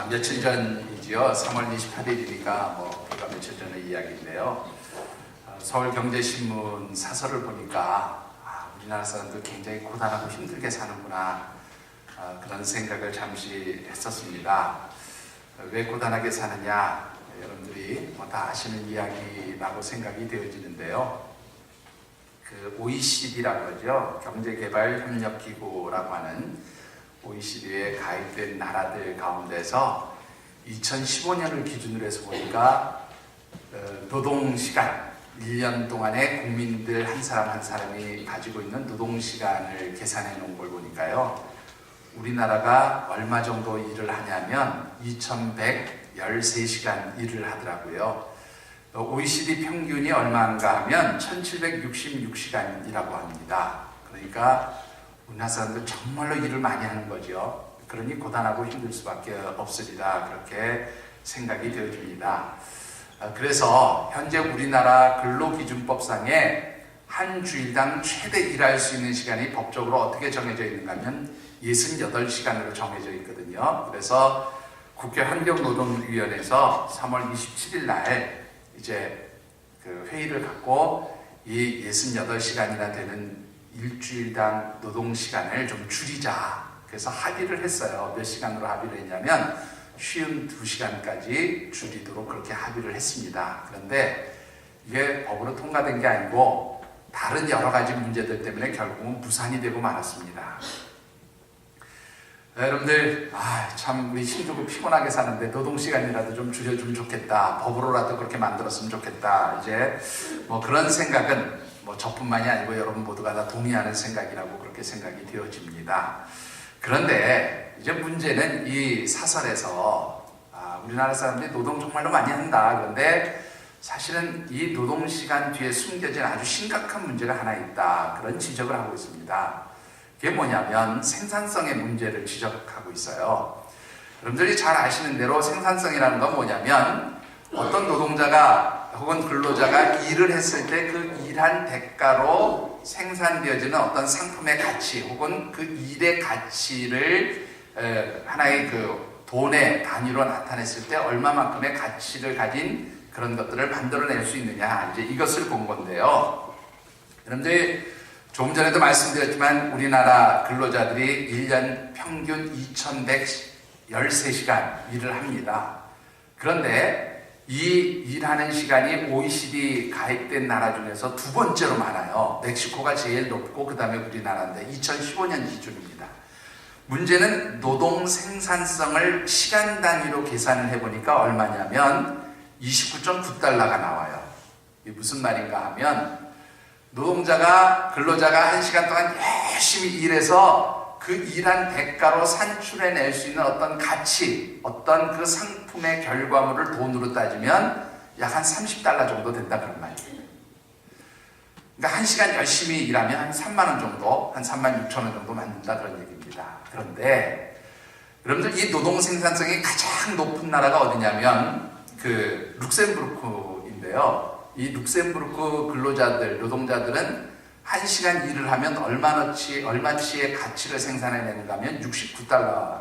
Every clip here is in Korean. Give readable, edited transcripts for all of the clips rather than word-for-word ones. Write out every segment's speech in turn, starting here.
며칠 전이지요. 3월 28일이니까 불과 며칠 전의 이야기인데요. 서울경제신문 사설을 보니까 우리나라 사람들 굉장히 고단하고 힘들게 사는구나, 그런 생각을 잠시 했었습니다. 왜 고단하게 사느냐, 여러분들이 다 아시는 이야기라고 생각이 되어지는데요. 그 OECD라고 하죠. 경제개발협력기구라고 하는 OECD에 가입된 나라들 가운데서 2015년을 기준으로 해서 보니까 노동시간, 1년 동안에 국민들 한 사람 한 사람이 가지고 있는 노동시간을 계산해 놓은 걸 보니까요, 우리나라가 얼마 정도 일을 하냐면 2113시간 일을 하더라고요. OECD 평균이 얼마인가 하면 1766시간이라고 합니다. 그러니까 우리나라 사람들 정말로 일을 많이 하는 거죠. 그러니 고단하고 힘들 수밖에 없으리라, 그렇게 생각이 되어집니다. 그래서 현재 우리나라 근로기준법상에 한 주일당 최대 일할 수 있는 시간이 법적으로 어떻게 정해져 있는가 하면 68시간으로 정해져 있거든요. 그래서 국회 환경노동위원회에서 3월 27일 날 이제 그 회의를 갖고 이 68시간이나 되는 일주일당 노동시간을 좀 줄이자, 그래서 합의를 했어요. 몇 시간으로 합의를 했냐면 52시간까지 줄이도록 그렇게 합의를 했습니다. 그런데 이게 법으로 통과된 게 아니고 다른 여러 가지 문제들 때문에 결국은 무산이 되고 말았습니다. 여러분들, 참 우리 힘들고 피곤하게 사는데 노동시간이라도 좀 줄여주면 좋겠다, 법으로라도 그렇게 만들었으면 좋겠다, 이제 그런 생각은 저뿐만이 아니고 여러분 모두가 다 동의하는 생각이라고 그렇게 생각이 되어집니다. 그런데 이제 문제는 이 사설에서 우리나라 사람들이 노동 정말로 많이 한다, 그런데 사실은 이 노동시간 뒤에 숨겨진 아주 심각한 문제가 하나 있다, 그런 지적을 하고 있습니다. 그게 뭐냐면 생산성의 문제를 지적하고 있어요. 여러분들이 잘 아시는 대로 생산성이라는 건 뭐냐면 어떤 노동자가 혹은 근로자가 일을 했을 때 그 일한 대가로 생산되어지는 어떤 상품의 가치 혹은 그 일의 가치를 하나의 그 돈의 단위로 나타냈을 때 얼마만큼의 가치를 가진 그런 것들을 만들어낼 수 있느냐, 이제 이것을 본 건데요. 여러분들 조금 전에도 말씀드렸지만 우리나라 근로자들이 1년 평균 2113시간 일을 합니다. 그런데 이 일하는 시간이 OECD 가입된 나라 중에서 두 번째로 많아요. 멕시코가 제일 높고 그 다음에 우리나라인데 2015년 기준입니다. 문제는 노동 생산성을 시간 단위로 계산을 해보니까 얼마냐면 29.9달러가 나와요. 이게 무슨 말인가 하면 근로자가 1시간 동안 열심히 일해서 그 일한 대가로 산출해낼 수 있는 어떤 가치, 어떤 그 상품의 결과물을 돈으로 따지면 약 한 30달러 정도 된다, 그런 말이에요. 그러니까 1시간 열심히 일하면 한 3만원 정도, 한 36,000원 정도 만든다, 그런 얘기입니다. 그런데 여러분들 이 노동 생산성이 가장 높은 나라가 어디냐면 그 룩셈부르크인데요. 이 룩셈부르크 근로자들, 노동자들은 1시간 일을 하면 얼마치의 가치를 생산해내는가 하면 69달러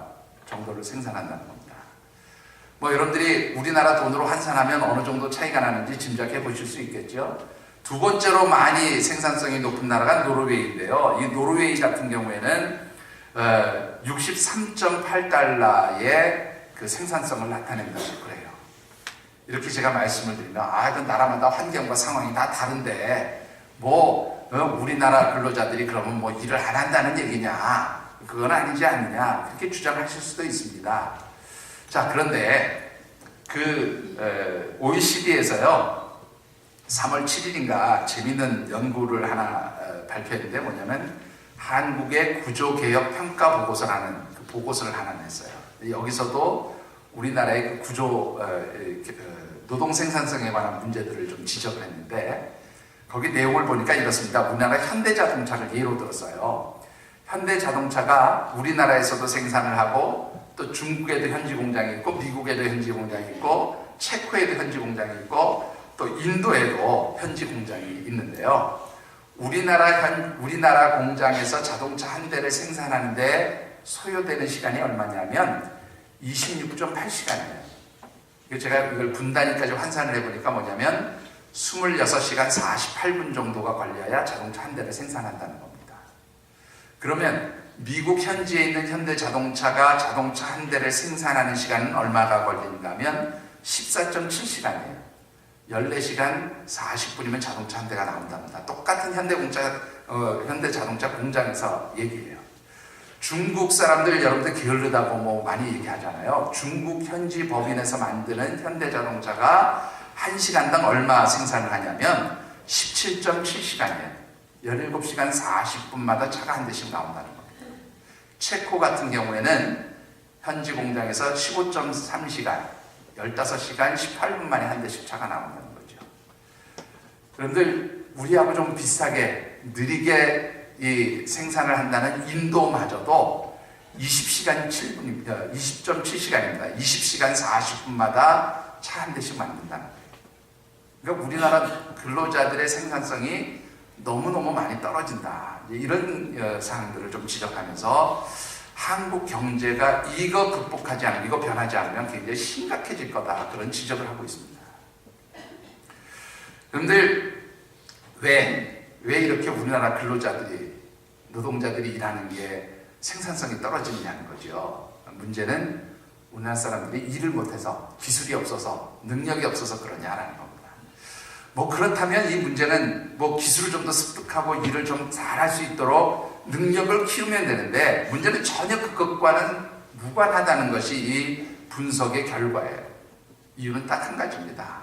정도를 생산한다는 겁니다. 여러분들이 우리나라 돈으로 환산하면 어느 정도 차이가 나는지 짐작해 보실 수 있겠죠. 두 번째로 많이 생산성이 높은 나라가 노르웨이인데요. 이 노르웨이 같은 경우에는 63.8달러의 그 생산성을 나타낸다고 그래요. 이렇게 제가 말씀을 드리면 그 나라마다 환경과 상황이 다 다른데 우리나라 근로자들이 그러면 일을 안 한다는 얘기냐, 그건 아니지 않느냐, 그렇게 주장하실 수도 있습니다. 자, 그런데 그 OECD에서요 3월 7일인가 재미있는 연구를 하나 발표했는데 뭐냐면 한국의 구조개혁 평가 보고서라는 그 보고서를 하나 냈어요. 여기서도 우리나라의 그 노동 생산성에 관한 문제들을 좀 지적을 했는데 거기 내용을 보니까 이렇습니다. 우리나라 현대자동차를 예로 들었어요. 현대자동차가 우리나라에서도 생산을 하고 또 중국에도 현지 공장이 있고 미국에도 현지 공장이 있고 체코에도 현지 공장이 있고 또 인도에도 현지 공장이 있는데요. 우리나라 공장에서 자동차 한 대를 생산하는데 소요되는 시간이 얼마냐면 26.8시간이에요. 제가 이걸 분단위까지 환산을 해보니까 뭐냐면 26시간 48분 정도가 걸려야 자동차 한 대를 생산한다는 겁니다. 그러면 미국 현지에 있는 현대 자동차가 자동차 한 대를 생산하는 시간은 얼마가 걸리는가 하면 14.7시간이에요. 14시간 40분이면 자동차 한 대가 나온답니다. 똑같은 현대 자동차 공장에서 얘기해요. 중국 사람들 여러분들 게으르다고 뭐 많이 얘기하잖아요. 중국 현지 법인에서 만드는 현대 자동차가 1시간당 얼마 생산을 하냐면 17.7시간이에요. 17시간 40분마다 차가 한 대씩 나온다는 겁니다. 체코 같은 경우에는 현지 공장에서 15.3시간, 15시간 18분 만에 한 대씩 차가 나온다는 거죠. 그런데 우리하고 좀 비슷하게 느리게 이 생산을 한다는 인도마저도 20.7시간입니다. 20시간 40분마다 차 한 대씩 만든다는 거예요. 그러니까 우리나라 근로자들의 생산성이 너무너무 많이 떨어진다. 이런 사항들을 좀 지적하면서 한국 경제가 이거 극복하지 않으면, 이거 변하지 않으면 굉장히 심각해질 거다. 그런 지적을 하고 있습니다. 그런데 왜 이렇게 우리나라 근로자들이, 노동자들이 일하는 게 생산성이 떨어지느냐는 거죠. 문제는 우리나라 사람들이 일을 못해서, 기술이 없어서, 능력이 없어서 그러냐라는 겁니다. 뭐 그렇다면 이 문제는 뭐 기술을 좀 더 습득하고 일을 좀 잘할 수 있도록 능력을 키우면 되는데, 문제는 전혀 그것과는 무관하다는 것이 이 분석의 결과예요. 이유는 딱 한 가지입니다.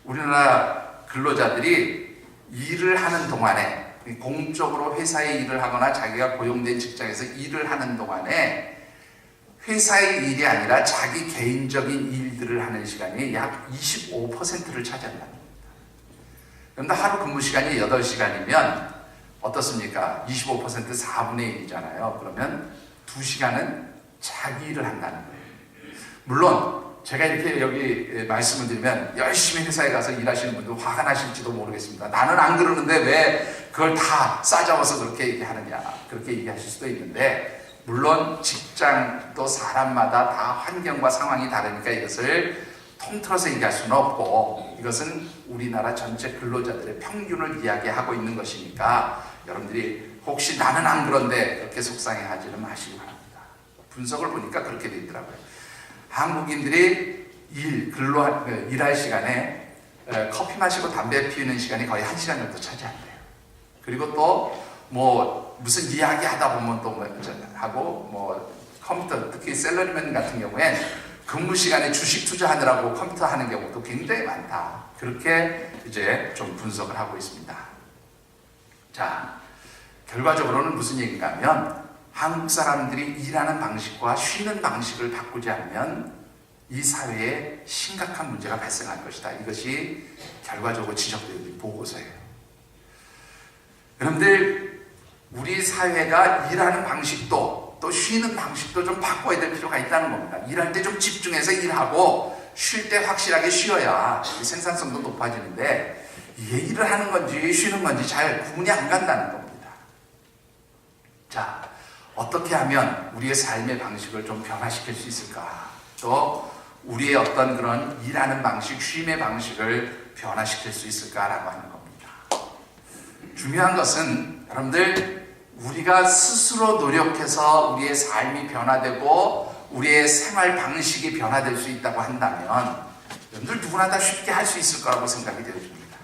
우리나라 근로자들이 일을 하는 동안에, 공적으로 회사에 일을 하거나 자기가 고용된 직장에서 일을 하는 동안에 회사의 일이 아니라 자기 개인적인 일들을 하는 시간이 약 25%를 차지한다는 겁니다. 그런데 하루 근무 시간이 8시간이면 어떻습니까? 25% 4분의 1이잖아요. 그러면 2시간은 자기 일을 한다는 거예요. 물론 제가 이렇게 여기 말씀을 드리면 열심히 회사에 가서 일하시는 분들 화가 나실지도 모르겠습니다. 나는 안 그러는데 왜 그걸 다 싸잡아서 그렇게 얘기하느냐, 그렇게 얘기하실 수도 있는데, 물론 직장도 사람마다 다 환경과 상황이 다르니까 이것을 통틀어서 얘기할 수는 없고, 이것은 우리나라 전체 근로자들의 평균을 이야기하고 있는 것이니까 여러분들이 혹시 나는 안 그런데 그렇게 속상해하지는 마시기 바랍니다. 분석을 보니까 그렇게 돼 있더라고요. 한국인들이 일할 시간에 커피 마시고 담배 피우는 시간이 거의 1시간 정도 차지한대요. 그리고 또 뭐 무슨 이야기 하다 보면 또 하고 컴퓨터, 특히 셀러리맨 같은 경우에 근무 시간에 주식 투자하느라고 컴퓨터 하는 경우도 굉장히 많다. 그렇게 이제 좀 분석을 하고 있습니다. 자, 결과적으로는 무슨 얘기인가 하면, 한국 사람들이 일하는 방식과 쉬는 방식을 바꾸지 않으면 이 사회에 심각한 문제가 발생할 것이다. 이것이 결과적으로 지적되어 있는 보고서예요. 그런데 우리 사회가 일하는 방식도 또 쉬는 방식도 좀 바꿔야 될 필요가 있다는 겁니다. 일할 때 좀 집중해서 일하고 쉴 때 확실하게 쉬어야 생산성도 높아지는데, 이게 일을 하는 건지 쉬는 건지 잘 구분이 안 간다는 겁니다. 자, 어떻게 하면 우리의 삶의 방식을 좀 변화시킬 수 있을까? 또 우리의 어떤 그런 일하는 방식, 쉼의 방식을 변화시킬 수 있을까라고 하는 겁니다. 중요한 것은 여러분들, 우리가 스스로 노력해서 우리의 삶이 변화되고 우리의 생활 방식이 변화될 수 있다고 한다면 여러분들 누구나 다 쉽게 할 수 있을 거라고 생각이 되어집니다.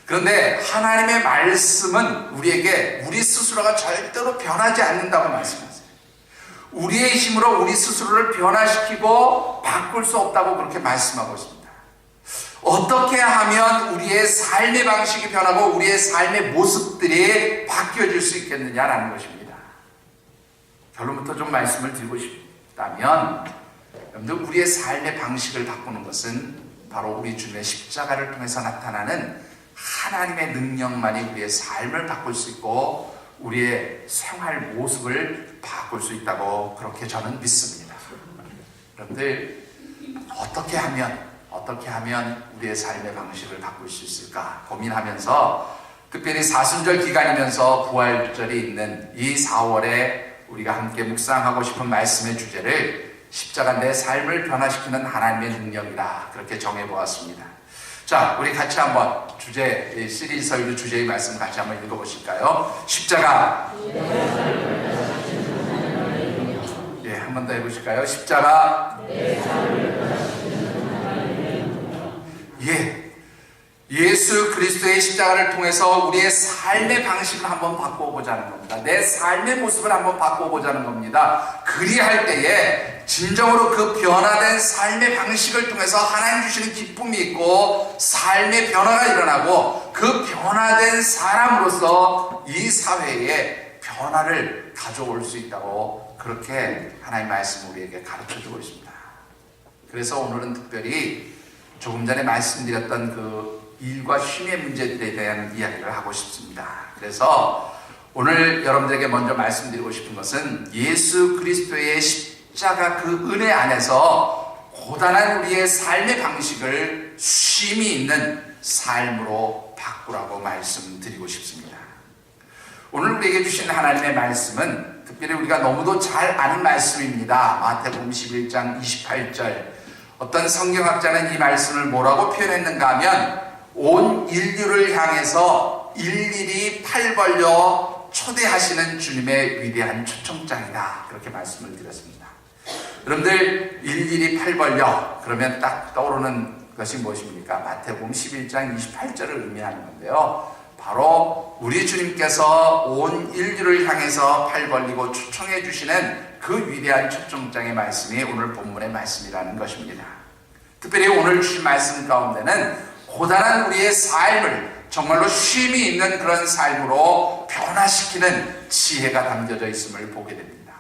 그런데 하나님의 말씀은 우리에게 우리 스스로가 절대로 변하지 않는다고 말씀하세요. 우리의 힘으로 우리 스스로를 변화시키고 바꿀 수 없다고 그렇게 말씀하고 있습니다. 어떻게 하면 우리의 삶의 방식이 변하고 우리의 삶의 모습들이 바뀌어질 수 있겠느냐라는 것입니다. 결론부터 좀 말씀을 드리고 싶다면, 여러분들, 우리의 삶의 방식을 바꾸는 것은 바로 우리 주님의 십자가를 통해서 나타나는 하나님의 능력만이 우리의 삶을 바꿀 수 있고 우리의 생활 모습을 바꿀 수 있다고 그렇게 저는 믿습니다. 여러분들, 어떻게 하면 우리의 삶의 방식을 바꿀 수 있을까 고민하면서, 특별히 사순절 기간이면서 부활절이 있는 이 4월에 우리가 함께 묵상하고 싶은 말씀의 주제를 십자가 내 삶을 변화시키는 하나님의 능력이라 그렇게 정해보았습니다. 자, 우리 같이 한번 주제, 시리즈 설교 주제의 말씀 같이 한번 읽어보실까요? 십자가. 예, 한 번 더 해보실까요? 십자가. 예. 예수 그리스도의 십자가를 통해서 우리의 삶의 방식을 한번 바꿔보자는 겁니다. 내 삶의 모습을 한번 바꿔보자는 겁니다. 그리할 때에 진정으로 그 변화된 삶의 방식을 통해서 하나님 주시는 기쁨이 있고 삶의 변화가 일어나고 그 변화된 사람으로서 이 사회에 변화를 가져올 수 있다고 그렇게 하나님의 말씀을 우리에게 가르쳐주고 있습니다. 그래서 오늘은 특별히 조금 전에 말씀드렸던 그 일과 쉼의 문제들에 대한 이야기를 하고 싶습니다. 그래서 오늘 여러분들에게 먼저 말씀드리고 싶은 것은 예수 그리스도의 십자가 그 은혜 안에서 고단한 우리의 삶의 방식을 쉼이 있는 삶으로 바꾸라고 말씀드리고 싶습니다. 오늘 우리에게 주신 하나님의 말씀은 특별히 우리가 너무도 잘 아는 말씀입니다. 마태복음 11장 28절. 어떤 성경학자는 이 말씀을 뭐라고 표현했는가 하면 온 인류를 향해서 일일이 팔 벌려 초대하시는 주님의 위대한 초청장이다. 그렇게 말씀을 드렸습니다. 여러분들 일일이 팔 벌려 그러면 딱 떠오르는 것이 무엇입니까? 마태복음 11장 28절을 의미하는 건데요. 바로 우리 주님께서 온 인류를 향해서 팔 벌리고 초청해 주시는 그 위대한 초청장의 말씀이 오늘 본문의 말씀이라는 것입니다. 특별히 오늘 주신 말씀 가운데는 고단한 우리의 삶을 정말로 쉼이 있는 그런 삶으로 변화시키는 지혜가 담겨져 있음을 보게 됩니다.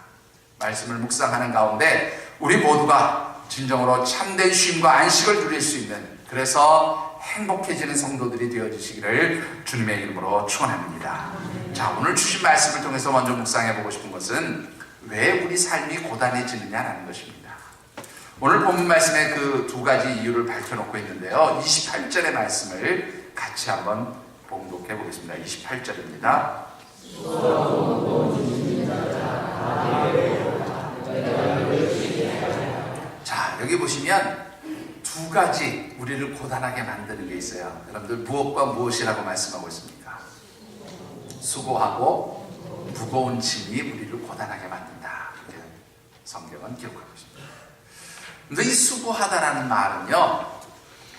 말씀을 묵상하는 가운데 우리 모두가 진정으로 참된 쉼과 안식을 누릴 수 있는, 그래서 행복해지는 성도들이 되어주시기를 주님의 이름으로 축원합니다. 자, 오늘 주신 말씀을 통해서 먼저 묵상해보고 싶은 것은 왜 우리 삶이 고단해지느냐라는 것입니다. 오늘 본문 말씀에 그 두 가지 이유를 밝혀놓고 있는데요. 28절의 말씀을 같이 한번 봉독해 보겠습니다. 28절입니다. 자, 여기 보시면 두 가지 우리를 고단하게 만드는 게 있어요. 여러분들 무엇과 무엇이라고 말씀하고 있습니까? 수고하고 무거운 짐이 우리를 고단하게 만든다. 이렇게 성경은 기록하고 있습니다. 근데 이 수고하다라는 말은요,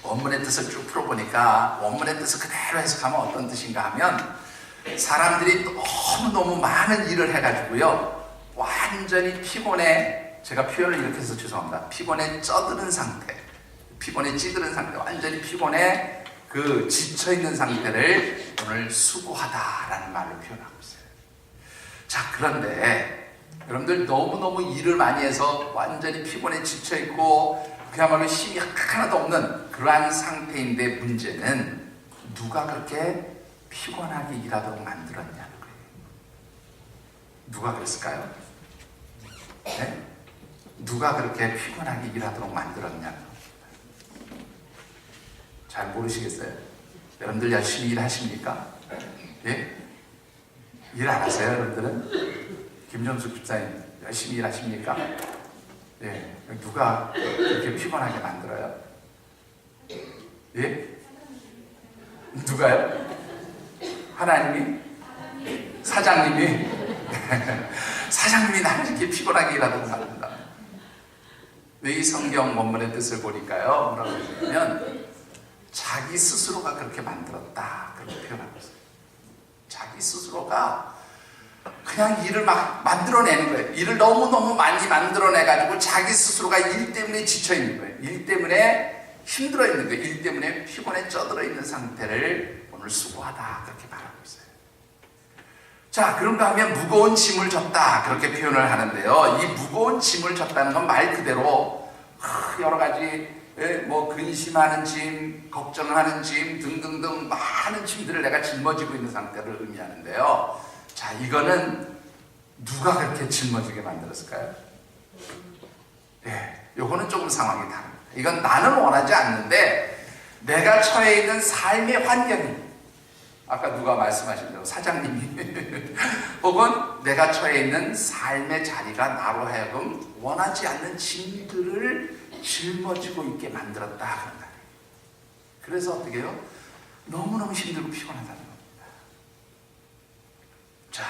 원문의 뜻을 쭉 풀어보니까 원문의 뜻을 그대로 해석하면 어떤 뜻인가 하면 사람들이 너무너무 많은 일을 해가지고요, 완전히 피곤해, 제가 표현을 이렇게 해서 죄송합니다. 피곤에 쪄드는 상태, 피곤에 찌드는 상태, 완전히 피곤에 그 지쳐있는 상태를 오늘 수고하다라는 말로 표현하고 있어요. 자, 그런데 여러분들 너무너무 일을 많이 해서 완전히 피곤에 지쳐있고 그야말로 힘이 하나도 없는 그러한 상태인데 문제는 누가 그렇게 피곤하게 일하도록 만들었냐는 거예요. 누가 그랬을까요? 네? 누가 그렇게 피곤하게 일하도록 만들었냐는 겁니다. 잘 모르시겠어요? 여러분들 열심히 일하십니까? 예? 일 안 하세요, 여러분들은? 김정숙 집사님 열심히 일하십니까? 예, 누가 그렇게 피곤하게 만들어요? 예? 누가요? 하나님이? 사장님이? 사장님이 나를 이렇게 피곤하게 일하도록 만든다. 이 성경 원문의 뜻을 보니까요, 뭐라고 했냐면 자기 스스로가 그렇게 만들었다, 그렇게 표현하고 있어요. 자기 스스로가 그냥 일을 막 만들어내는 거예요. 일을 너무너무 많이 만들어내가지고 자기 스스로가 일 때문에 지쳐있는 거예요. 일 때문에 힘들어 있는 거예요. 일 때문에 피곤에 쪄들어 있는 상태를 오늘 수고하다, 그렇게 말하고 있어요. 자, 그런가 하면 무거운 짐을 졌다, 그렇게 표현을 하는데요. 이 무거운 짐을 졌다는 건 말 그대로 여러 가지 뭐 근심하는 짐, 걱정하는 짐 등등등 많은 짐들을 내가 짊어지고 있는 상태를 의미하는데요. 자, 이거는 누가 그렇게 짊어지게 만들었을까요? 예, 요거는 조금 상황이 다릅니다. 이건 나는 원하지 않는데 내가 처해 있는 삶의 환경이, 아까 누가 말씀하신 대로 사장님이 혹은 내가 처해 있는 삶의 자리가 나로 하여금 원하지 않는 짐들을 짊어지고 있게 만들었다 그런 말이에요. 그래서 어떻게 해요? 너무너무 힘들고 피곤하다는 겁니다. 자,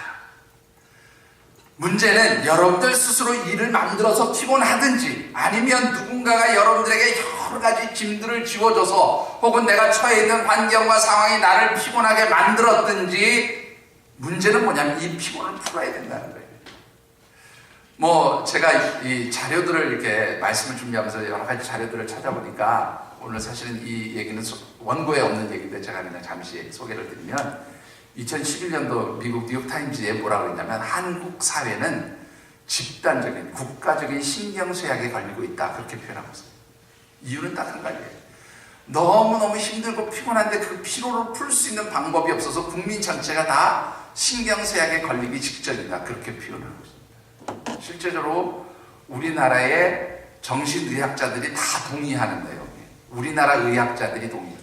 문제는 여러분들 스스로 일을 만들어서 피곤하든지 아니면 누군가가 여러분들에게 여러 가지 짐들을 지워줘서 혹은 내가 처해 있는 환경과 상황이 나를 피곤하게 만들었든지 문제는 뭐냐면 이 피곤을 풀어야 된다는 거예요. 뭐 제가 이 자료들을 이렇게 말씀을 준비하면서 여러 가지 자료들을 찾아보니까 오늘 사실은 이 얘기는 원고에 없는 얘기인데 제가 그냥 잠시 소개를 드리면 2011년도 미국 뉴욕타임즈에 뭐라고 했냐면 한국 사회는 집단적인 국가적인 신경쇠약에 걸리고 있다 그렇게 표현하고 있어요. 이유는 딱 한 가지예요. 너무너무 힘들고 피곤한데 그 피로를 풀 수 있는 방법이 없어서 국민 전체가 다 신경쇠약에 걸리기 직전이다 그렇게 표현하고 있습니다. 실제적으로 우리나라의 정신의학자들이 다 동의하는데요. 우리나라 의학자들이 동의해요.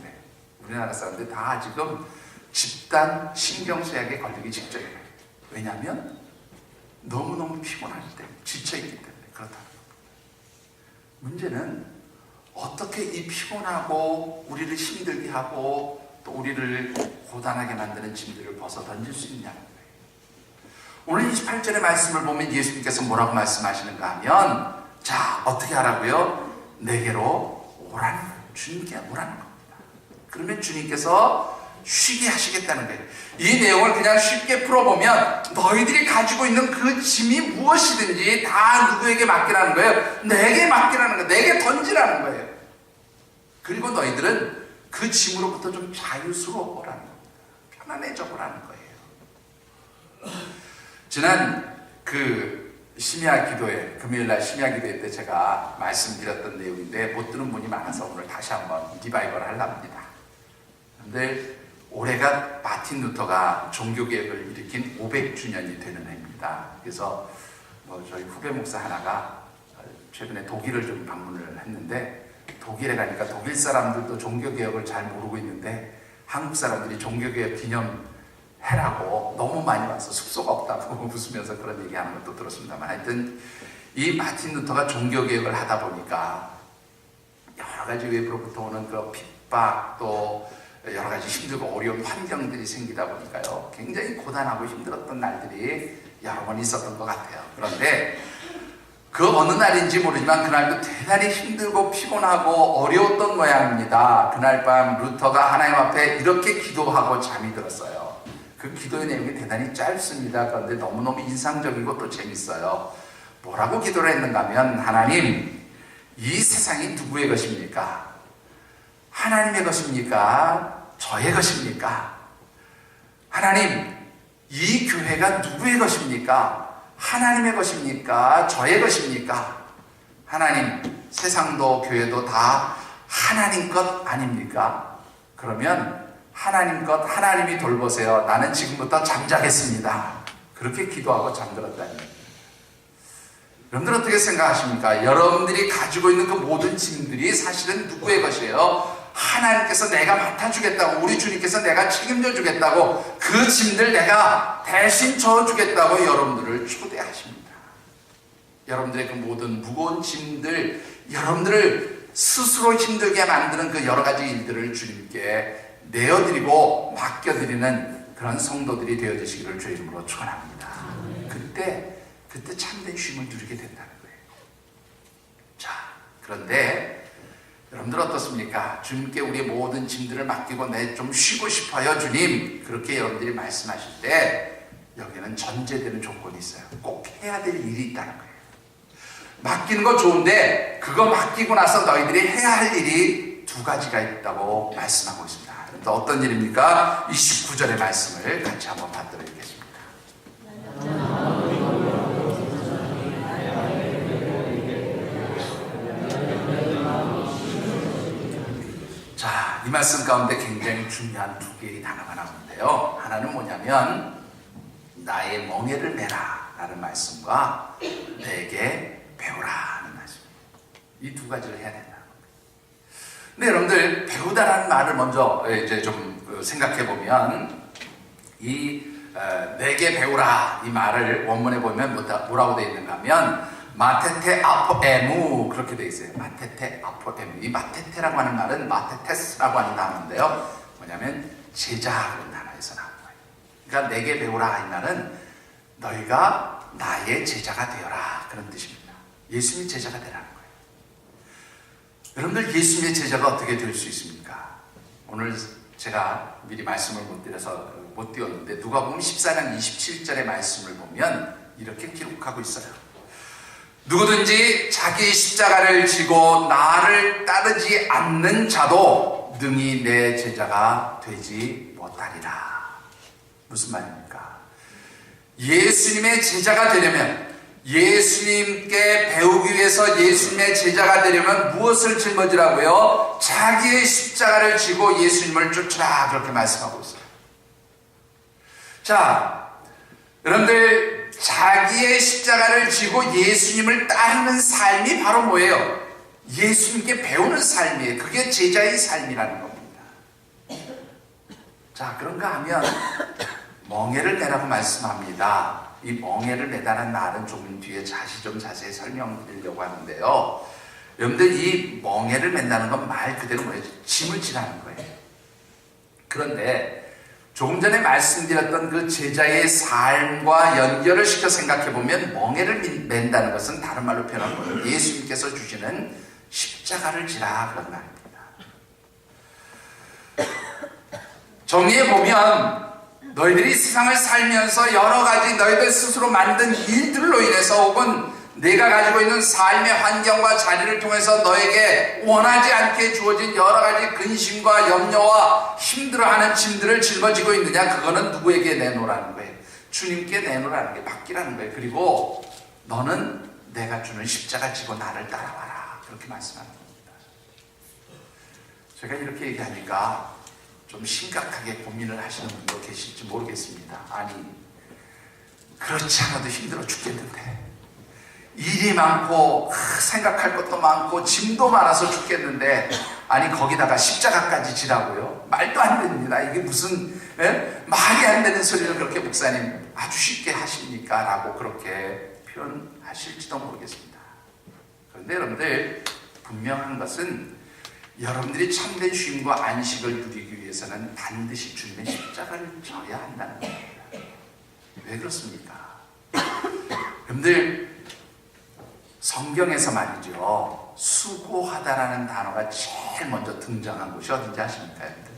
우리나라 사람들이 다 지금 집단 신경쇠약에 걸리기 직전이에요. 왜냐하면 너무너무 피곤하기 때문에 지쳐있기 때문에 그렇다는 겁니다. 문제는 어떻게 이 피곤하고 우리를 힘들게 하고 또 우리를 고단하게 만드는 짐들을 벗어 던질 수 있냐는 거예요. 오늘 28절의 말씀을 보면 예수님께서 뭐라고 말씀하시는가 하면 자 어떻게 하라고요? 내게로 오라는 거예요. 주님께 오라는 겁니다. 그러면 주님께서 쉬게 하시겠다는 거예요. 이 내용을 그냥 쉽게 풀어보면 너희들이 가지고 있는 그 짐이 무엇이든지 다 누구에게 맡기라는 거예요? 내게 맡기라는 거예요. 내게 던지라는 거예요. 그리고 너희들은 그 짐으로부터 좀 자유스러워보라는 겁니다. 편안해져 보라는 거예요. 지난 그 심야 기도회, 금요일날 심야 기도회 때 제가 말씀드렸던 내용인데 못 들은 분이 많아서 오늘 다시 한번 리바이벌을 하려고 합니다. 그런데 올해가 마틴 루터가 종교개혁을 일으킨 500주년이 되는 해입니다. 그래서 저희 후배 목사 하나가 최근에 독일을 좀 방문을 했는데 독일에 가니까 독일 사람들도 종교개혁을 잘 모르고 있는데 한국 사람들이 종교개혁 기념해라고 너무 많이 와서 숙소가 없다고 웃으면서 그런 얘기하는 것도 들었습니다만 하여튼 이 마틴 루터가 종교개혁을 하다 보니까 여러 가지 외부로부터 오는 그 핍박 또 여러 가지 힘들고 어려운 환경들이 생기다 보니까요 굉장히 고단하고 힘들었던 날들이 여러 번 있었던 것 같아요. 그런데 그 어느 날인지 모르지만 그날도 대단히 힘들고 피곤하고 어려웠던 모양입니다. 그날 밤 루터가 하나님 앞에 이렇게 기도하고 잠이 들었어요. 그 기도의 내용이 대단히 짧습니다. 그런데 너무너무 인상적이고 또 재밌어요. 뭐라고 기도를 했는가 하면 하나님 이 세상이 누구의 것입니까? 하나님의 것입니까? 저의 것입니까? 하나님, 이 교회가 누구의 것입니까? 하나님의 것입니까? 저의 것입니까? 하나님, 세상도 교회도 다 하나님 것 아닙니까? 그러면 하나님 것 하나님이 돌보세요. 나는 지금부터 잠자겠습니다. 그렇게 기도하고 잠들었다니. 여러분들 어떻게 생각하십니까? 여러분들이 가지고 있는 그 모든 짐들이 사실은 누구의 것이에요? 하나님께서 내가 맡아주겠다고, 우리 주님께서 내가 책임져 주겠다고, 그 짐들 내가 대신 져주겠다고 여러분들을 초대하십니다. 여러분들의 그 모든 무거운 짐들, 여러분들을 스스로 힘들게 만드는 그 여러 가지 일들을 주님께 내어드리고 맡겨드리는 그런 성도들이 되어주시기를 주의 이름으로 축원합니다. 그때 참된 쉼을 누리게 된다는 거예요. 자, 그런데 여러분들 어떻습니까? 주님께 우리의 모든 짐들을 맡기고 내 좀 쉬고 싶어요 주님, 그렇게 여러분들이 말씀하실 때 여기는 전제되는 조건이 있어요. 꼭 해야 될 일이 있다는 거예요. 맡기는 거 좋은데 그거 맡기고 나서 너희들이 해야 할 일이 두 가지가 있다고 말씀하고 있습니다. 또 어떤 일입니까? 29절의 말씀을 같이 한번 받들어 읽겠습니다. 자, 이 말씀 가운데 굉장히 중요한 두 개의 단어가 나오는데요. 하나는 뭐냐면 나의 멍에를 메라 라는 말씀과 내게 배우라 하는 말씀입니다. 이 두 가지를 해야 된다는 겁니다. 근데 여러분들 배우다라는 말을 먼저 이제 좀 생각해 보면 이 내게 배우라 이 말을 원문에 보면 뭐라고 되어 있는가 하면 마테테 아포에무 그렇게 되어 있어요. 마테테 아포에무. 이 마테테라고 하는 말은 마테테스라고 하는 단어인데요. 뭐냐면 제자라는 단어에서 나온 거예요. 그러니까 내게 배우라 이 말은 너희가 나의 제자가 되어라 그런 뜻입니다. 예수님의 제자가 되라는 거예요. 여러분들 예수님의 제자가 어떻게 될 수 있습니까? 오늘 제가 미리 말씀을 못 띄웠는데 누가복음 14장 27절의 말씀을 보면 이렇게 기록하고 있어요. 누구든지 자기 십자가를 지고 나를 따르지 않는 자도 능히 내 제자가 되지 못하리라. 무슨 말입니까? 예수님의 제자가 되려면, 예수님께 배우기 위해서 예수님의 제자가 되려면 무엇을 짊어지라고요? 자기의 십자가를 지고 예수님을 쫓으라 그렇게 말씀하고 있어요. 자, 여러분들 자기의 십자가를 지고 예수님을 따르는 삶이 바로 뭐예요? 예수님께 배우는 삶이에요. 그게 제자의 삶이라는 겁니다. 자, 그런가 하면 멍에를 내라고 말씀합니다. 이 멍에를 매다는 말은 조금 뒤에 좀 자세히 설명드리려고 하는데요. 여러분들 이 멍에를 맨다는 건 말 그대로 뭐예요? 짐을 지라는 거예요. 그런데 조금 전에 말씀드렸던 그 제자의 삶과 연결을 시켜 생각해보면 멍에를 맨다는 것은 다른 말로 표현하는 거예요. 예수님께서 주시는 십자가를 지라 그런 말입니다. 정리해보면 너희들이 세상을 살면서 여러 가지 너희들 스스로 만든 일들로 인해서 혹은 내가 가지고 있는 삶의 환경과 자리를 통해서 너에게 원하지 않게 주어진 여러 가지 근심과 염려와 힘들어하는 짐들을 짊어지고 있느냐, 그거는 누구에게 내놓으라는 거예요? 주님께 내놓으라는 게 맡기라는 거예요. 그리고 너는 내가 주는 십자가 지고 나를 따라와라 그렇게 말씀하는 겁니다. 제가 이렇게 얘기하니까 좀 심각하게 고민을 하시는 분도 계실지 모르겠습니다. 아니, 그렇지 않아도 힘들어 죽겠는데, 일이 많고 생각할 것도 많고 짐도 많아서 죽겠는데, 아니 거기다가 십자가까지 지라고요? 말도 안 됩니다. 이게 무슨 말이 안 되는 소리를 그렇게 목사님 아주 쉽게 하십니까? 라고 그렇게 표현하실지도 모르겠습니다. 그런데 여러분들 분명한 것은 여러분들이 참된 쉼과 안식을 누리기 위해서는 반드시 주님의 십자가를 져야 한다는 겁니다. 왜 그렇습니까? 여러분들 성경에서 말이죠, 수고하다라는 단어가 제일 먼저 등장한 곳이 어딘지 아십니까? 여러분들?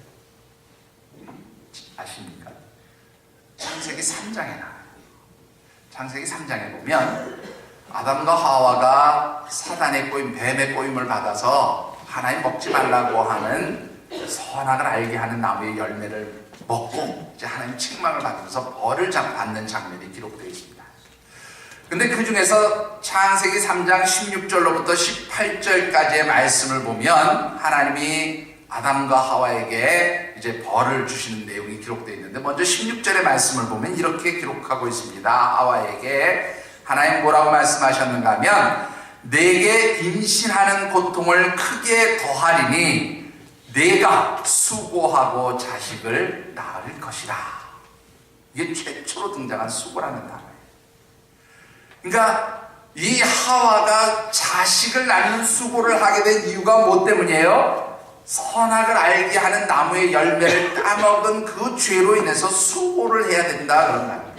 아십니까? 창세기 3장에 나와요. 창세기 3장에 보면 아담과 하와가 사단의 꼬임, 뱀의 꼬임을 받아서 하나님 먹지 말라고 하는 선악을 알게 하는 나무의 열매를 먹고 이제 하나님 책망을 받으면서 벌을 받는 장면이 기록되어 있습니다. 근데 그 중에서 창세기 3장 16절로부터 18절까지의 말씀을 보면 하나님이 아담과 하와에게 이제 벌을 주시는 내용이 기록되어 있는데, 먼저 16절의 말씀을 보면 이렇게 기록하고 있습니다. 하와에게 하나님 뭐라고 말씀하셨는가 하면, 내게 임신하는 고통을 크게 더하리니 내가 수고하고 자식을 낳을 것이라. 이게 최초로 등장한 수고라는 단어예요. 그러니까 이 하와가 자식을 낳는 수고를 하게 된 이유가 뭐 때문이에요? 선악을 알게 하는 나무의 열매를 따먹은 그 죄로 인해서 수고를 해야 된다 그런 말입니다.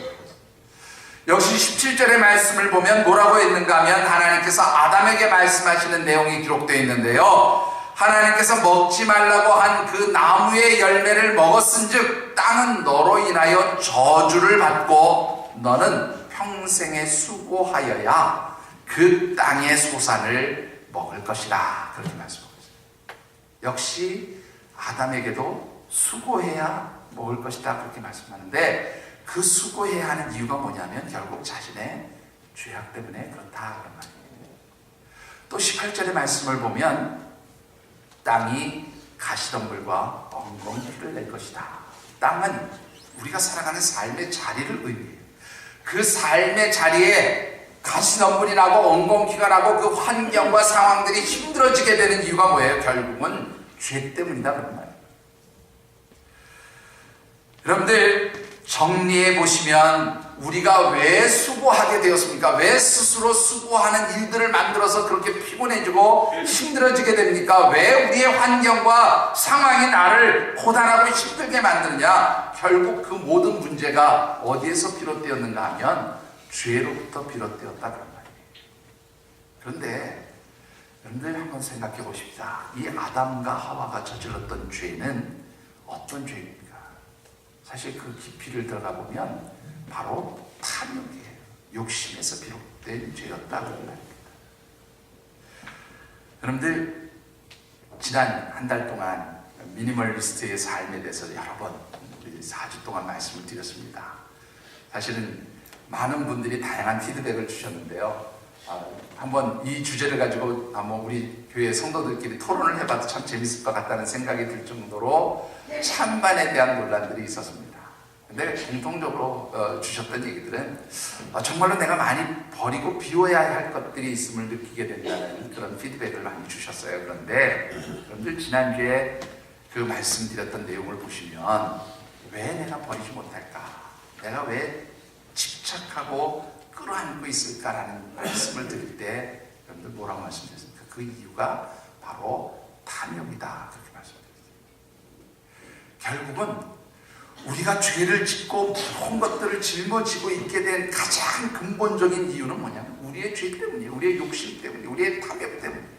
역시 17절의 말씀을 보면 뭐라고 했는가 하면 하나님께서 아담에게 말씀하시는 내용이 기록되어 있는데요. 하나님께서 먹지 말라고 한 그 나무의 열매를 먹었은즉 땅은 너로 인하여 저주를 받고 너는 평생에 수고하여야 그 땅의 소산을 먹을 것이다 그렇게 말씀하고 있습니다. 역시 아담에게도 수고해야 먹을 것이다 그렇게 말씀하는데, 그 수고해야 하는 이유가 뭐냐면 결국 자신의 죄악 때문에 그렇다 그런 말이에요. 또 18절의 말씀을 보면 땅이 가시덤불과 엉겅퀴를 낼 것이다. 땅은 우리가 살아가는 삶의 자리를 의미해요. 그 삶의 자리에 가시덤불이 나고 엉겅퀴가 나고 그 환경과 상황들이 힘들어지게 되는 이유가 뭐예요? 결국은 죄 때문이다 그런 말이에요. 여러분들 정리해 보시면 우리가 왜 수고하게 되었습니까? 왜 스스로 수고하는 일들을 만들어서 그렇게 피곤해지고 힘들어지게 됩니까? 왜 우리의 환경과 상황이 나를 고단하고 힘들게 만드느냐? 결국 그 모든 문제가 어디에서 비롯되었는가 하면 죄로부터 비롯되었다 그런 말이에요. 그런데 여러분들 한번 생각해 보십시다. 이 아담과 하와가 저질렀던 죄는 어떤 죄입니까? 사실 그 깊이를 들어가 보면 바로 탐욕이에요. 욕심에서 비롯된 죄였다고 합니다. 여러분들 지난 한 달 동안 미니멀리스트의 삶에 대해서 여러 번 우리 4주 동안 말씀을 드렸습니다. 사실은 많은 분들이 다양한 피드백을 주셨는데요. 한번 이 주제를 가지고 우리 교회 성도들끼리 토론을 해봐도 참 재밌을 것 같다는 생각이 들 정도로 찬반에 대한 논란들이 있었습니다. 근데 공통적으로 주셨던 얘기들은 정말로 내가 많이 버리고 비워야 할 것들이 있음을 느끼게 된다는 그런 피드백을 많이 주셨어요. 그런데 여러분들 지난주에 그 말씀드렸던 내용을 보시면 왜 내가 버리지 못할까? 내가 왜 집착하고 끌어안고 있을까라는 말씀을 드릴 때 여러분들 뭐라고 말씀드렸습니까? 그 이유가 바로 탐욕이다 그렇게 말씀드렸어요. 결국은 우리가 죄를 짓고 무서운 것들을 짊어지고 있게 된 가장 근본적인 이유는 뭐냐면 우리의 죄 때문이에요. 우리의 욕심 때문이에요. 우리의 탐욕 때문이에요.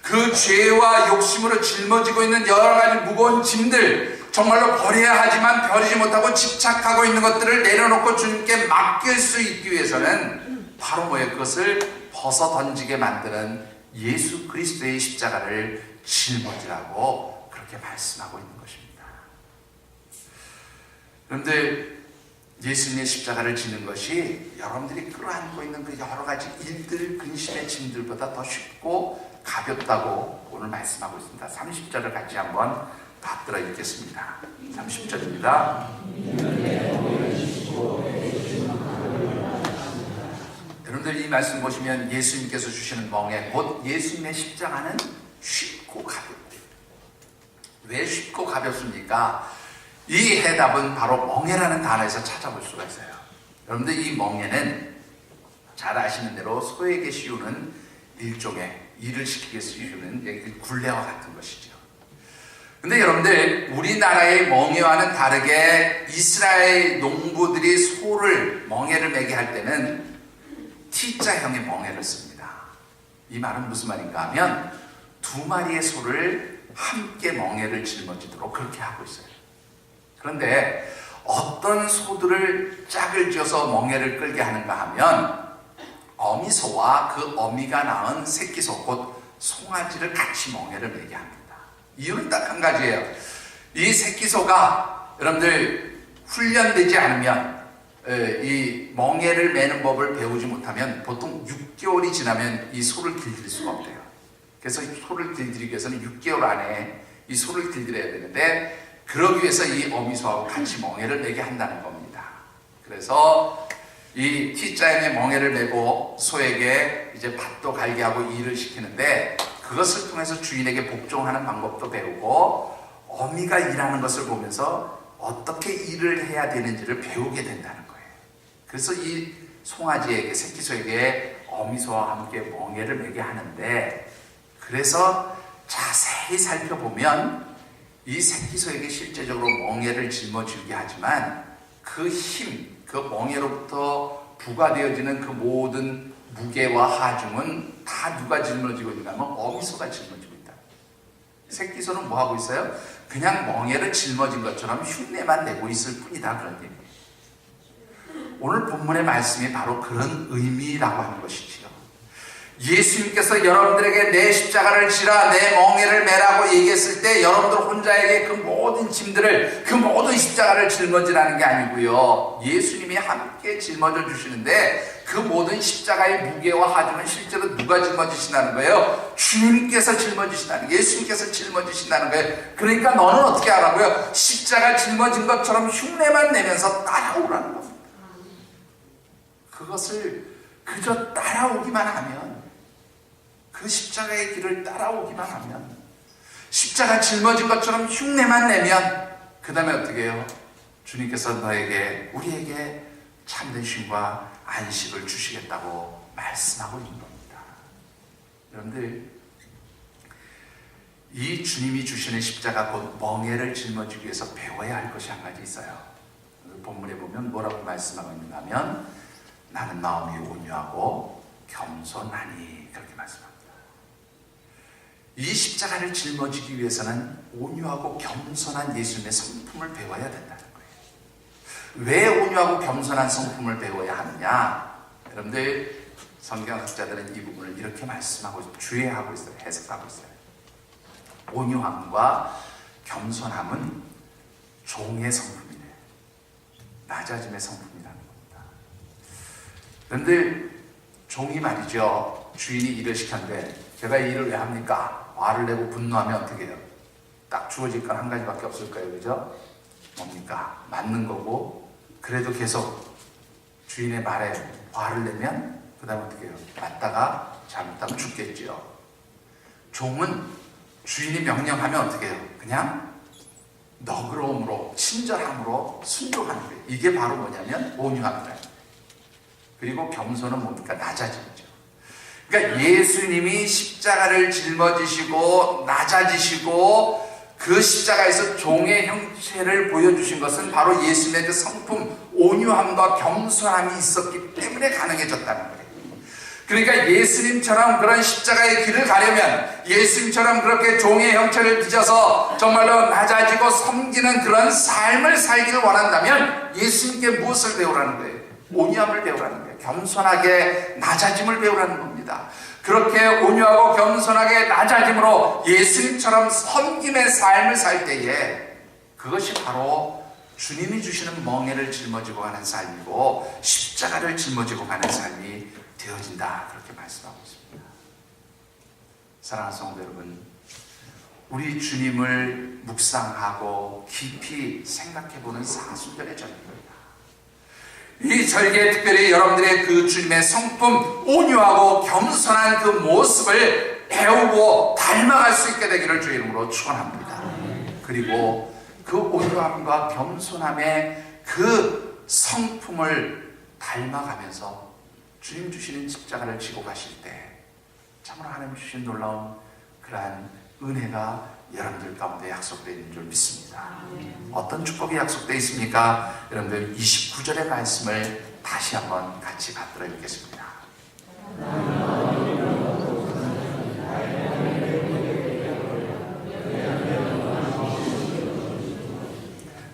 그 죄와 욕심으로 짊어지고 있는 여러 가지 무거운 짐들, 정말로 버려야 하지만 버리지 못하고 집착하고 있는 것들을 내려놓고 주님께 맡길 수 있기 위해서는 바로 뭐예요? 그것을 벗어 던지게 만드는 예수 그리스도의 십자가를 짊어지라고 그렇게 말씀하고 있는 것입니다. 여러분들 예수님의 십자가를 지는 것이 여러분들이 끌어안고 있는 그 여러 가지 일들, 근심의 짐들보다 더 쉽고 가볍다고 오늘 말씀하고 있습니다. 30절을 같이 한번 받들어 읽겠습니다. 30절입니다. 여러분들 이 말씀 보시면 예수님께서 주시는 멍에 곧 예수님의 십자가는 쉽고 가볍대요. 왜 쉽고 가볍습니까? 이 해답은 바로 멍에라는 단어에서 찾아볼 수가 있어요. 여러분들 이 멍에는 잘 아시는 대로 소에게 씌우는 일종의 일을 시키게 씌우는 굴레와 같은 것이죠. 근데 여러분들 우리나라의 멍에와는 다르게 이스라엘 농부들이 소를 멍에를 매게 할 때는 T자형의 멍에를 씁니다. 이 말은 무슨 말인가 하면 두 마리의 소를 함께 멍에를 짊어지도록 그렇게 하고 있어요. 그런데 어떤 소들을 짝을 지어서 멍에를 끌게 하는가 하면 어미소와 그 어미가 낳은 새끼소 곧 송아지를 같이 멍에를 매게 합니다. 이유는 딱 한 가지예요. 이 새끼소가 여러분들 훈련되지 않으면 이 멍에를 매는 법을 배우지 못하면 보통 6개월이 지나면 이 소를 길들일 수가 없대요. 그래서 이 소를 길들이기 위해서는 6개월 안에 이 소를 길들여야 되는데 그러기 위해서 이 어미소하고 같이 멍에를 매게 한다는 겁니다. 그래서 이 T자형의 멍에를 매고 소에게 이제 밭도 갈게 하고 일을 시키는데 그것을 통해서 주인에게 복종하는 방법도 배우고 어미가 일하는 것을 보면서 어떻게 일을 해야 되는지를 배우게 된다는 거예요. 그래서 이 송아지에게 새끼소에게 어미소와 함께 멍에를 매게 하는데 그래서 자세히 살펴보면 이 새끼소에게 실제적으로 멍에를 짊어지게 하지만 그 힘, 그 멍에로부터 부과되어지는 그 모든 무게와 하중은 다 누가 짊어지고 있는가 하면 어미소가 짊어지고 있다. 새끼소는 뭐 하고 있어요? 그냥 멍에를 짊어진 것처럼 흉내만 내고 있을 뿐이다 그런 얘기예요. 오늘 본문의 말씀이 바로 그런 의미라고 하는 것이지요. 예수님께서 여러분들에게 내 십자가를 지라 내 멍에를 매라고 얘기했을 때 여러분들 혼자에게 그 모든 짐들을 그 모든 십자가를 짊어지라는 게 아니고요. 예수님이 함께 짊어져 주시는데 그 모든 십자가의 무게와 하중은 실제로 누가 짊어지신다는 거예요? 주님께서 짊어지신다는 거예요. 예수님께서 짊어지신다는 거예요. 그러니까 너는 어떻게 하라고요? 십자가 짊어진 것처럼 흉내만 내면서 따라오라는 겁니다. 그것을 그저 따라오기만 하면 그 십자가의 길을 따라오기만 하면 십자가 짊어진 것처럼 흉내만 내면 그 다음에 어떻게 해요? 주님께서 너에게, 우리에게 참된 쉼과 안식을 주시겠다고 말씀하고 있는 겁니다. 여러분들, 이 주님이 주시는 십자가, 곧 멍에를 짊어지기 위해서 배워야 할 것이 한 가지 있어요. 본문에 보면 뭐라고 말씀하고 있냐면, 나는 마음이 온유하고 겸손하니, 그렇게 말씀합니다. 이 십자가를 짊어지기 위해서는 온유하고 겸손한 예수님의 성품을 배워야 된다는 거예요. 왜 온유하고 겸손한 성품을 배워야 하느냐? 여러분들, 성경학자들은 이 부분을 이렇게 말씀하고, 주의하고 있어요. 해석하고 있어요. 온유함과 겸손함은 종의 성품이래요. 낮아짐의 성품이라는 겁니다. 그런데 종이 말이죠, 주인이 일을 시켰는데 제가 이 일을 왜 합니까? 화를 내고 분노하면 어떻게 해요? 딱 주어질 건 한 가지밖에 없을 거예요. 그죠? 뭡니까? 맞는 거고, 그래도 계속 주인의 말에 화를 내면 그 다음에 어떻게 해요? 맞다가 잘못하면 죽겠죠. 종은 주인이 명령하면 어떻게 해요? 그냥 너그러움으로, 친절함으로 순종하는 거예요. 이게 바로 뭐냐면 온유함이다. 그리고 겸손은 뭡니까? 낮아짐이죠. 그러니까 예수님이 십자가를 짊어지시고 낮아지시고 그 십자가에서 종의 형체를 보여주신 것은 바로 예수님의 그 성품, 온유함과 겸손함이 있었기 때문에 가능해졌다는 거예요. 그러니까 예수님처럼 그런 십자가의 길을 가려면, 예수님처럼 그렇게 종의 형체를 빚어서 정말로 낮아지고 섬기는 그런 삶을 살기를 원한다면 예수님께 무엇을 배우라는 거예요? 온유함을 배우라는 거예요. 겸손하게 낮아짐을 배우라는 겁니다. 그렇게 온유하고 겸손하게 낮아짐으로 예수님처럼 섬김의 삶을 살 때에 그것이 바로 주님이 주시는 멍에를 짊어지고 가는 삶이고 십자가를 짊어지고 가는 삶이 되어진다, 그렇게 말씀하고 있습니다. 사랑하는 성도 여러분, 우리 주님을 묵상하고 깊이 생각해보는 사순절의 절기입니다. 이 절기에 특별히 여러분들의 그 주님의 성품, 온유하고 겸손한 그 모습을 배우고 닮아갈 수 있게 되기를 주의 이름으로 축원합니다. 그리고 그 온유함과 겸손함의 그 성품을 닮아가면서 주님 주시는 십자가를 지고 가실 때 참으로 하나님 주신 놀라운 그러한 은혜가 여러분들 가운데 약속되어 있는 줄 믿습니다. 어떤 축복이 약속되어 있습니까? 여러분들 29절의 말씀을 다시 한번 같이 받들어 읽겠습니다.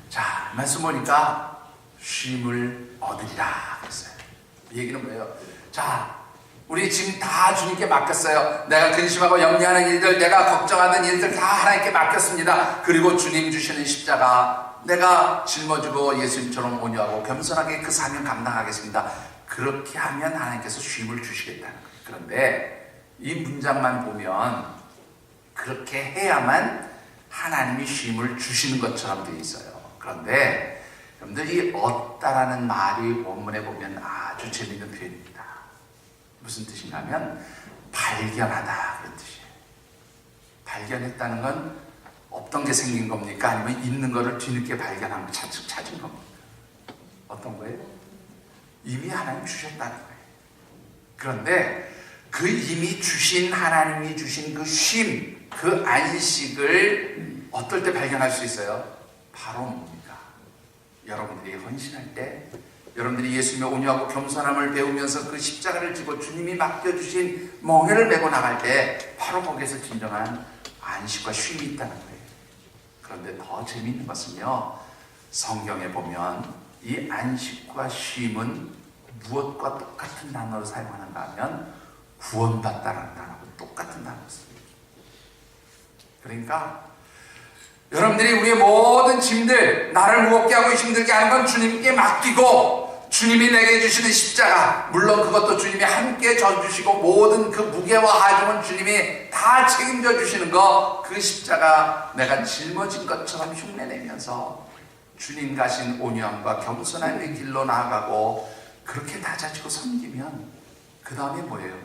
자, 말씀 보니까 쉼을 얻으리라 그랬어요. 이 얘기는 뭐예요? 자, 우리 지금 다 주님께 맡겼어요. 내가 근심하고 염려하는 일들, 내가 걱정하는 일들 다 하나님께 맡겼습니다. 그리고 주님 주시는 십자가 내가 짊어지고 예수님처럼 온유하고 겸손하게 그 사명 감당하겠습니다. 그렇게 하면 하나님께서 쉼을 주시겠다는 거예요. 그런데 이 문장만 보면 그렇게 해야만 하나님이 쉼을 주시는 것처럼 되어 있어요. 그런데 여러분들, 이 얻다라는 말이 원문에 보면 아주 재미있는 표현입니다. 무슨 뜻인가 하면 발견하다, 그런 뜻이에요. 발견했다는 건 없던 게 생긴 겁니까? 아니면 있는 거를 뒤늦게 발견한 거, 찾은 겁니까? 어떤 거예요? 이미 하나님 주셨다는 거예요. 그런데 그 이미 주신, 하나님이 주신 그 쉼, 그 안식을 어떨 때 발견할 수 있어요? 바로 뭡니까? 여러분들이 헌신할 때, 여러분들이 예수님의 온유하고 겸손함을 배우면서 그 십자가를 지고 주님이 맡겨주신 멍에를 메고 나갈 때 바로 거기에서 진정한 안식과 쉼이 있다는 거예요. 그런데 더 재미있는 것은요, 성경에 보면 이 안식과 쉼은 무엇과 똑같은 단어를 사용하는가 하면 구원받다라는 단어하고 똑같은 단어를 씁니다. 그러니까 여러분들이 우리의 모든 짐들, 나를 무겁게 하고 힘들게 하는 건 주님께 맡기고 주님이 내게 주시는 십자가, 물론 그것도 주님이 함께 져주시고 모든 그 무게와 하중은 주님이 다 책임져 주시는 거, 그 십자가 내가 짊어진 것처럼 흉내내면서 주님 가신 온유함과 겸손함의 길로 나아가고 그렇게 낮아지고 섬기면 그 다음에 뭐예요?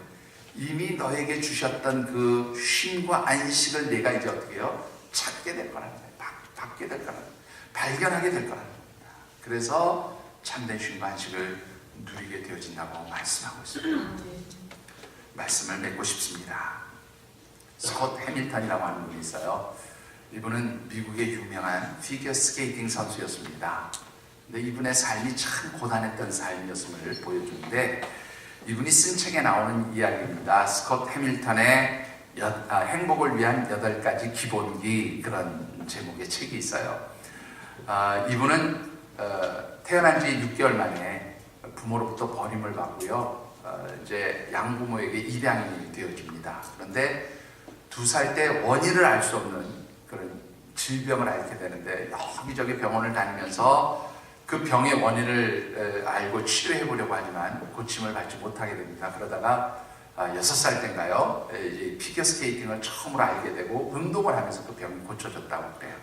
이미 너에게 주셨던 그 쉼과 안식을 내가 이제 어떻게 해요? 찾게 될 거라는 거예요. 받게 될 거라는 거예요. 발견하게 될 거라는 겁니다. 그래서 참된 쉼과 안식을 누리게 되어진다고 말씀하고 있습니다. 말씀을 맺고 싶습니다. 스콧 해밀턴이라고 하는 분이 있어요. 이분은 미국의 유명한 피겨 스케이팅 선수였습니다. 근데 이분의 삶이 참 고단했던 삶이었음을 보여주는데, 이분이 쓴 책에 나오는 이야기입니다. 스콧 해밀턴의 행복을 위한 8가지 기본기, 그런 제목의 책이 있어요. 이분은 태어난 지 6개월 만에 부모로부터 버림을 받고요. 이제 양부모에게 입양이 되어집니다. 그런데 2살 때 원인을 알 수 없는 그런 질병을 앓게 되는데, 여기저기 병원을 다니면서 그 병의 원인을 알고 치료해 보려고 하지만 고침을 받지 못하게 됩니다. 그러다가 6살 때인가요? 이제 피겨스케이팅을 처음으로 알게 되고 운동을 하면서 그 병이 고쳐졌다고 그래요.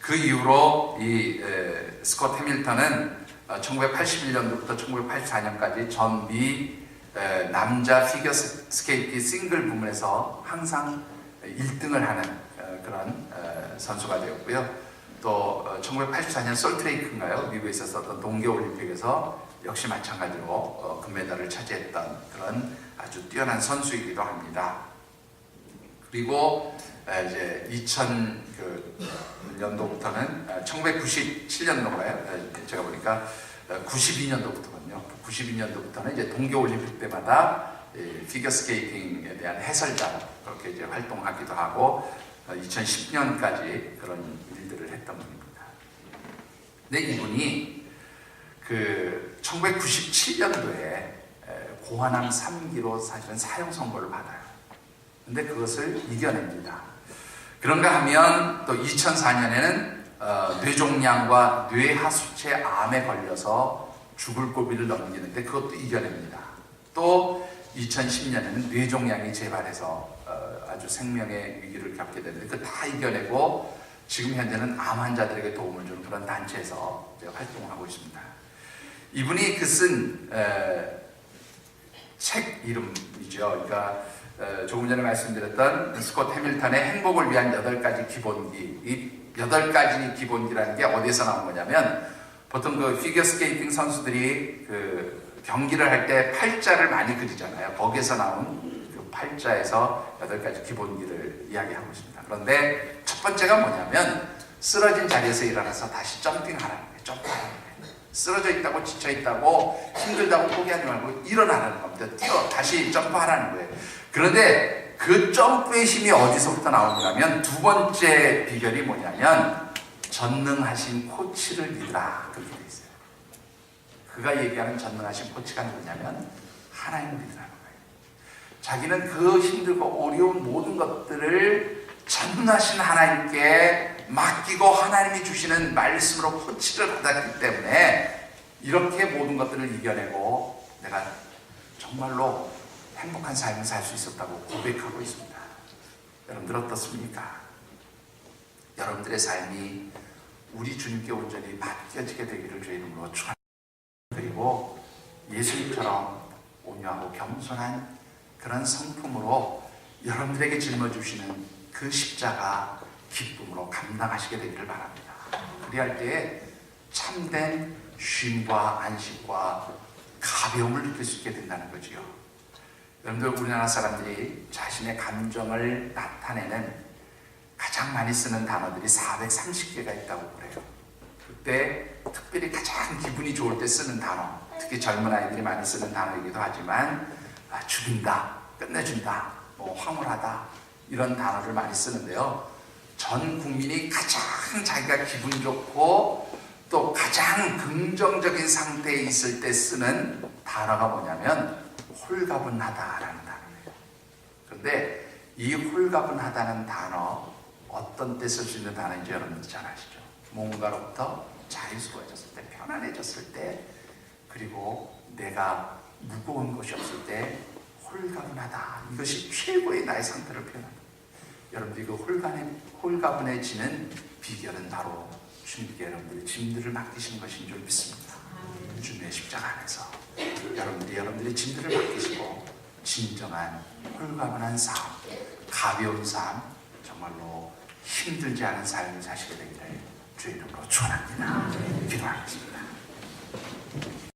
그 이후로 이 스콧 해밀턴은 1981년도부터 1984년까지 전 미 남자 피겨스케이팅 싱글 부문에서 항상 1등을 하는 그런 선수가 되었고요. 또 1984년 솔트레이크인가요? 미국에 있었던 동계올림픽에서 역시 마찬가지로 금메달을 차지했던 그런 아주 뛰어난 선수이기도 합니다. 그리고 이제 2000년도부터는 1997년도인가요? 제가 보니까 92년도부터거든요. 92년도부터는 이제 동계올림픽 때마다 피겨스케이팅에 대한 해설자로 그렇게 이제 활동하기도 하고 2010년까지 그런 일들을 했던 분입니다. 근데 이분이 그 1997년도에 고환암 3기로 사실은 사형 선고를 받아요. 근데 그것을 이겨냅니다. 그런가 하면 또 2004년에는 뇌종양과 뇌하수체 암에 걸려서 죽을 고비를 넘기는데 그것도 이겨냅니다. 또 2010년에는 뇌종양이 재발해서 아주 생명의 위기를 겪게 되는데 그 다 이겨내고 지금 현재는 암 환자들에게 도움을 주는 그런 단체에서 활동을 하고 있습니다. 이분이 그 쓴 책 이름이죠. 그러니까 조금 전에 말씀드렸던 스콧 해밀턴의 행복을 위한 8가지 기본기. 이 8가지 기본기라는 게 어디서 나온 거냐면, 보통 그 피겨스케이팅 선수들이 그 경기를 할 때 팔자를 많이 그리잖아요. 거기에서 나온 그 팔자에서 8가지 기본기를 이야기하고 있습니다. 그런데 첫 번째가 뭐냐면, 쓰러진 자리에서 일어나서 다시 점핑하라는 거예요. 점프하라는 거예요. 쓰러져 있다고, 지쳐 있다고, 힘들다고 포기하지 말고 일어나라는 겁니다. 다시 점프하라는 거예요. 그런데 그 점프의 힘이 어디서부터 나오냐면, 두 번째 비결이 뭐냐면, 전능하신 코치를 믿으라. 그렇게 돼 있어요. 그가 얘기하는 전능하신 코치가 누구냐면 하나님을 믿으라는 거예요. 자기는 그 힘들고 어려운 모든 것들을 전능하신 하나님께 맡기고 하나님이 주시는 말씀으로 코치를 받았기 때문에 이렇게 모든 것들을 이겨내고 내가 정말로 행복한 삶을 살 수 있었다고 고백하고 있습니다. 여러분들 어떻습니까? 여러분들의 삶이 우리 주님께 온전히 맡겨지게 되기를 주의 이름으로 축원합니다. 그리고 예수님처럼 온유하고 겸손한 그런 성품으로 여러분들에게 짊어주시는 그 십자가 기쁨으로 감당하시게 되기를 바랍니다. 그리할 때에 참된 쉼과 안식과 가벼움을 느낄 수 있게 된다는 거지요. 여러분들, 우리나라 사람들이 자신의 감정을 나타내는 가장 많이 쓰는 단어들이 430개가 있다고 그래요. 그때 특별히 가장 기분이 좋을 때 쓰는 단어, 특히 젊은 아이들이 많이 쓰는 단어이기도 하지만 죽인다, 끝내준다, 황홀하다, 이런 단어를 많이 쓰는데요. 전 국민이 가장 자기가 기분 좋고 또 가장 긍정적인 상태에 있을 때 쓰는 단어가 뭐냐면 홀가분하다라는 단어예요. 그런데 이 홀가분하다는 단어, 어떤 때 쓸 수 있는 단어인지 여러분들 잘 아시죠? 뭔가로부터 자유스러워졌을 때, 편안해졌을 때, 그리고 내가 무거운 것이 없을 때 홀가분하다. 이것이 최고의 나의 상태를 표현합니다. 여러분들이 그 홀가분해지는 비결은 바로 주님께 여러분들의 짐들을 맡기시는 것인 줄 믿습니다. 주님의 십자가 안에서 여러분들의 짐들을 맡기시고 진정한 홀가분한 삶, 가벼운 삶, 정말로 힘들지 않은 삶을 사시게 되기를 주의 이름으로 축원합니다. 기도하겠습니다.